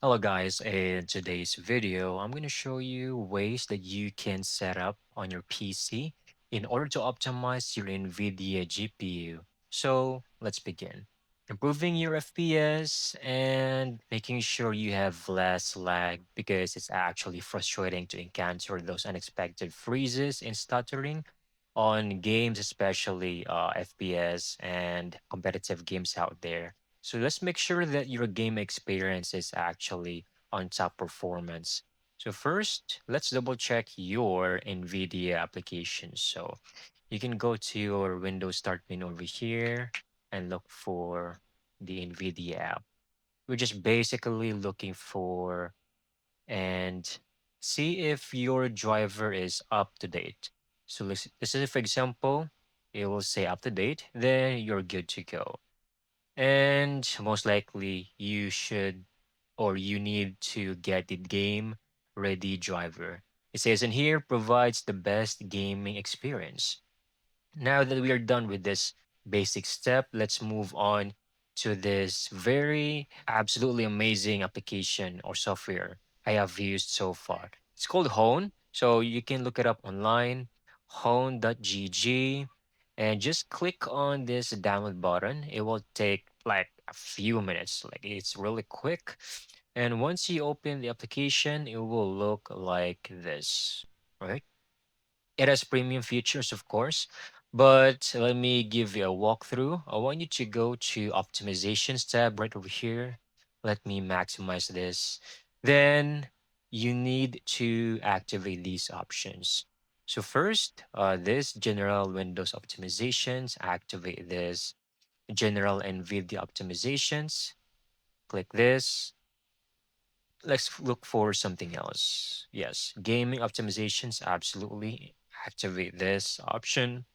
Hello guys, in today's video, I'm going to show you ways that you can set up on your PC in order to optimize your NVIDIA GPU. So let's begin. Improving your FPS and making sure you have less lag because it's actually frustrating to encounter those unexpected freezes and stuttering on games, especially FPS and competitive games out there. So let's make sure that your game experience is actually on top performance. So first, let's double check your NVIDIA application. So you can go to your Windows Start menu over here and look for the NVIDIA app. We're just basically looking for and see if your driver is up to date. So this is for example, it will say up to date, then you're good to go. And most likely you should or you need to get the game ready driver. It says in here provides the best gaming experience. Now that we are done with this basic step, let's move on to this very absolutely amazing application or software I have used so far. It's called Hone. So you can look it up online, hone.gg, and just click on this download button. It will take like a few minutes. Like it's really quick. And once you open the application, it will look like this, right? It has premium features, of course, but let me give you a walkthrough. I want you to go to optimizations tab right over here. Let me maximize this. Then you need to activate these options. So first, this general Windows optimizations, activate this general NVIDIA optimizations. Click this. Let's look for something else. Yes, gaming optimizations, absolutely. Activate this option.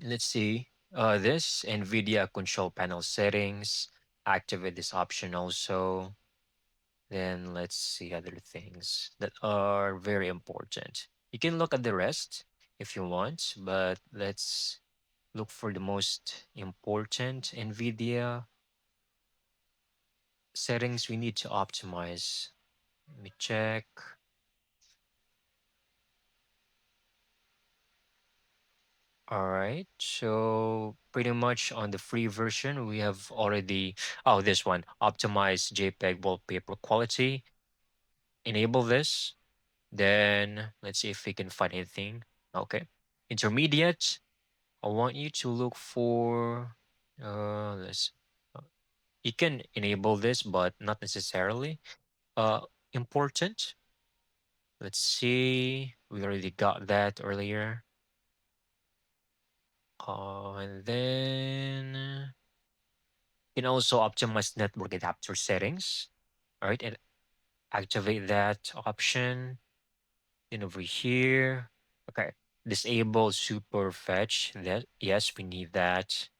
Let's see. This NVIDIA Control Panel settings. Activate this option also. Then let's see other things that are very important. You can look at the rest if you want, but let's look for the most important NVIDIA settings we need to optimize. Let me check. All right. So pretty much on the free version, we have already, oh, this one, optimize JPEG wallpaper quality. Enable this. Then let's see if we can find anything. Okay. Intermediate. I want you to look for, let's, uh, you can enable this, but not necessarily. Uh, Important. Let's see. We already got that earlier. And then you can also optimize network adapter settings. All right, and activate that option. Then over here, okay, disable super fetch. That yes, we need that.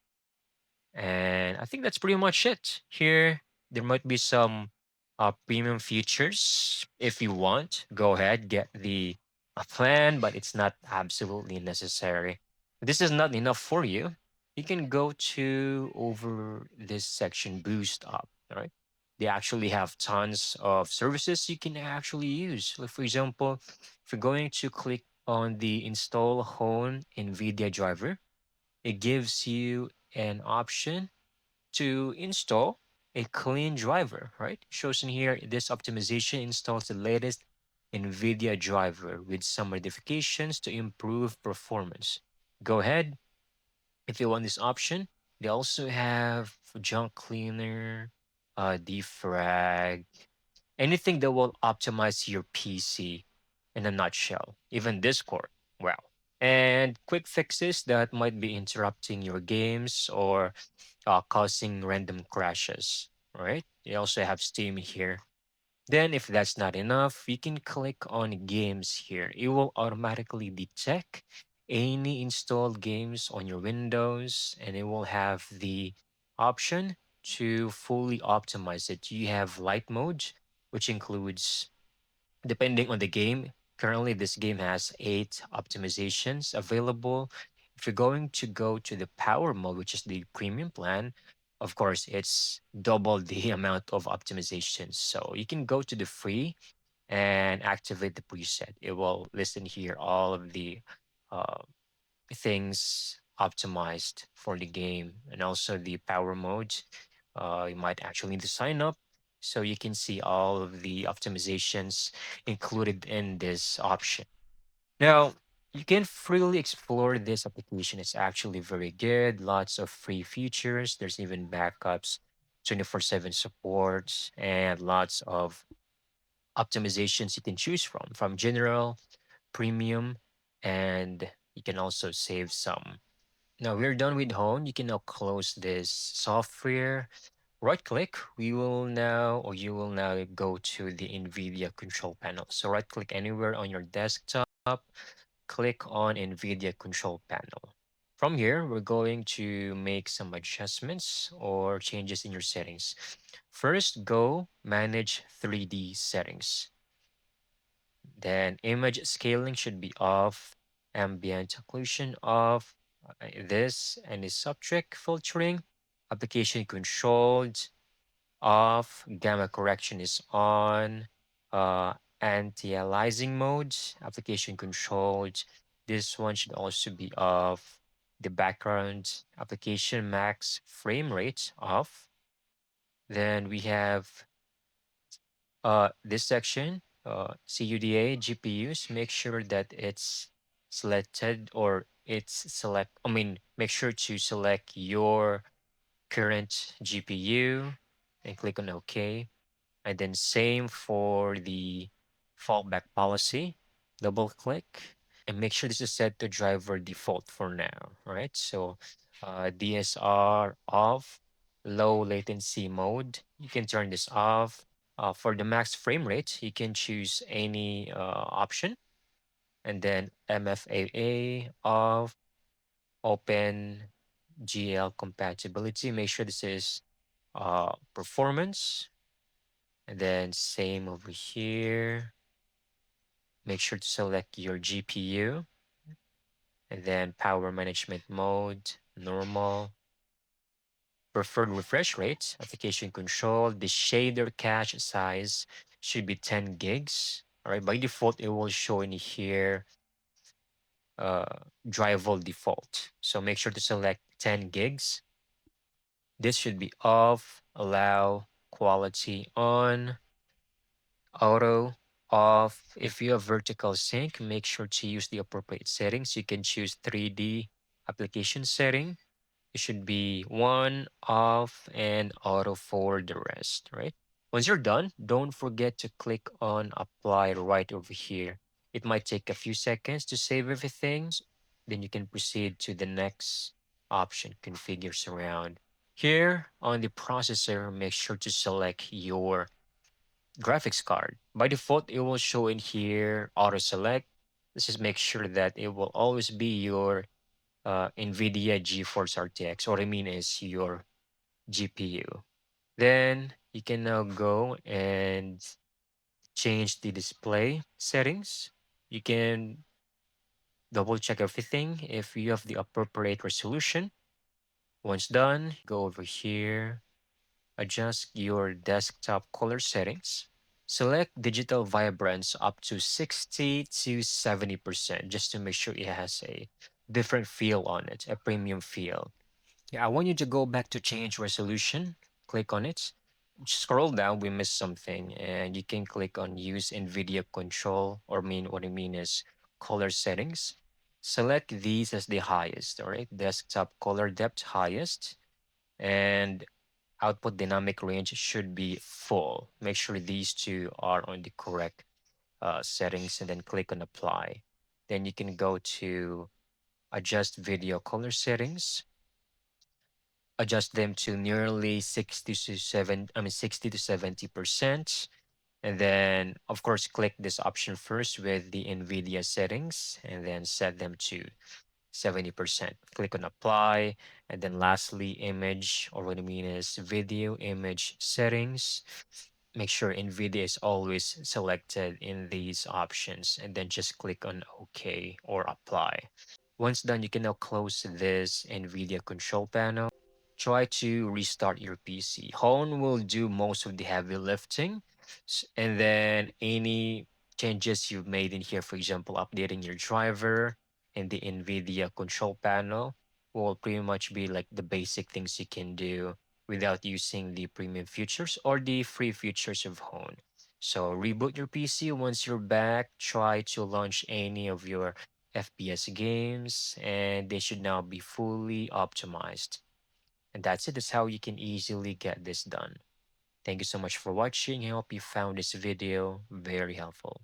And I think that's pretty much it. Here, there might be some premium features. If you want, go ahead, get the plan, but it's not absolutely necessary. If this is not enough for you, you can go to over this section, Boost Up. All right. They actually have tons of services you can actually use. Like for example, if you're going to click on the install home NVIDIA driver, it gives you an option to install a clean driver, right? Shows in here this optimization installs the latest NVIDIA driver with some modifications to improve performance. Go ahead if you want this option. They also have junk cleaner, defrag, anything that will optimize your PC in a nutshell, even Discord. Wow. And quick fixes that might be interrupting your games or causing random crashes, right? You also have Steam here. Then, if that's not enough, you can click on Games here. It will automatically detect any installed games on your Windows, and it will have the option to fully optimize it. You have light mode, which includes, depending on the game, currently this game has 8 optimizations available. If you're going to go to the power mode, which is the premium plan, Of course, it's double the amount of optimizations. So you can go to the free and activate the preset. It will listen here all of the uh, things optimized for the game and also the power modes. You might actually need to sign up so you can see all of the optimizations included in this option. Now, you can freely explore this application. It's actually very good. Lots of free features. There's even backups, 24/7 supports, and lots of optimizations you can choose from general, premium, and you can also save some. Now we're done with home. You can now close this software. Right click. We will now, or you will now go to the NVIDIA Control Panel. So right click anywhere on your desktop, click on NVIDIA Control Panel. From here, we're going to make some adjustments or changes in your settings. First, go Manage 3D Settings. Then image scaling should be off, ambient occlusion off, this and is subject filtering, application controlled off, gamma correction is on, anti-aliasing mode, application controlled. This one should also be off. The background application max frame rate off. Then we have this section, CUDA GPUs, make sure that it's selected or make sure to select your current GPU and click on OK. And then same for the fallback policy, double click and make sure this is set to driver default for now, right? So DSR off, low latency mode, you can turn this off. For the max frame rate, you can choose any option and then MFAA off, open GL compatibility. Make sure this is performance and then same over here. Make sure to select your GPU and then power management mode, normal, preferred refresh rate, application control, the shader cache size should be 10 gigs. All right, by default, it will show in here uh, drivable default. So make sure to select 10 gigs. This should be off, allow, quality on, auto off. If you have vertical sync, make sure to use the appropriate settings. You can choose 3D application setting. It should be one off and auto for the rest, right? Once you're done, don't forget to click on apply right over here. It might take a few seconds to save everything. Then you can proceed to the next option, configure surround. Here on the processor, make sure to select your graphics card. By default, it will show in here auto select. Let's just make sure that it will always be your NVIDIA GeForce RTX. What I mean is your GPU. Then you can now go and change the display settings. You can double check everything if you have the appropriate resolution. Once done, go over here, adjust your desktop color settings. Select digital vibrance up to 60 to 70% just to make sure it has a different feel on it, a premium feel. Yeah, I want you to go back to change resolution. Click on it. Scroll down, we missed something, and you can click on use NVIDIA control, or what I mean is color settings. Select these as the highest, all right? Desktop color depth highest, and output dynamic range should be full. Make sure these two are on the correct settings, and then click on apply. Then you can go to adjust video color settings, adjust them to nearly 60 to 70%. And then of course, click this option first with the NVIDIA settings and then set them to 70%. Click on apply. And then lastly, image, or what I mean is video image settings. Make sure NVIDIA is always selected in these options and then just click on OK or apply. Once done, you can now close this NVIDIA control panel. try to restart your PC. Hone will do most of the heavy lifting, and then any changes you've made in here, for example, updating your driver and the NVIDIA Control Panel, will pretty much be like the basic things you can do without using the premium features or the free features of Hone. So reboot your PC once you're back. Try to launch any of your FPS games, and they should now be fully optimized. And that's it. That's how you can easily get this done. Thank you so much for watching. I hope you found this video very helpful.